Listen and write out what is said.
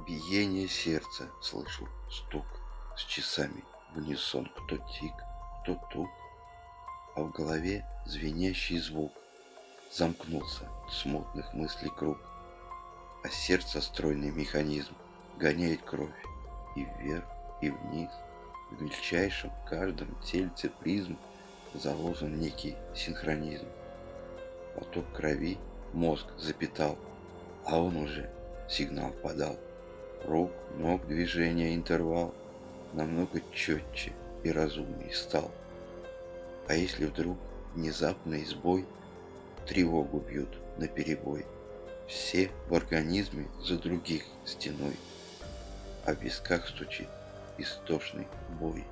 Биение сердца слышу, стук с часами в унисон, кто тик, кто тук, а в голове звенящий звук. Замкнулся смутных мыслей круг, а сердце стройный механизм гоняет кровь и вверх, и вниз. В мельчайшем каждом тельце призм заложен некий синхронизм. Поток крови мозг запитал, а он уже сигнал подал. Рук, ног, движения, интервал намного четче и разумней стал. А если вдруг внезапный сбой, тревогу бьют наперебой, все в организме за других стеной, а в висках стучит истошный бой.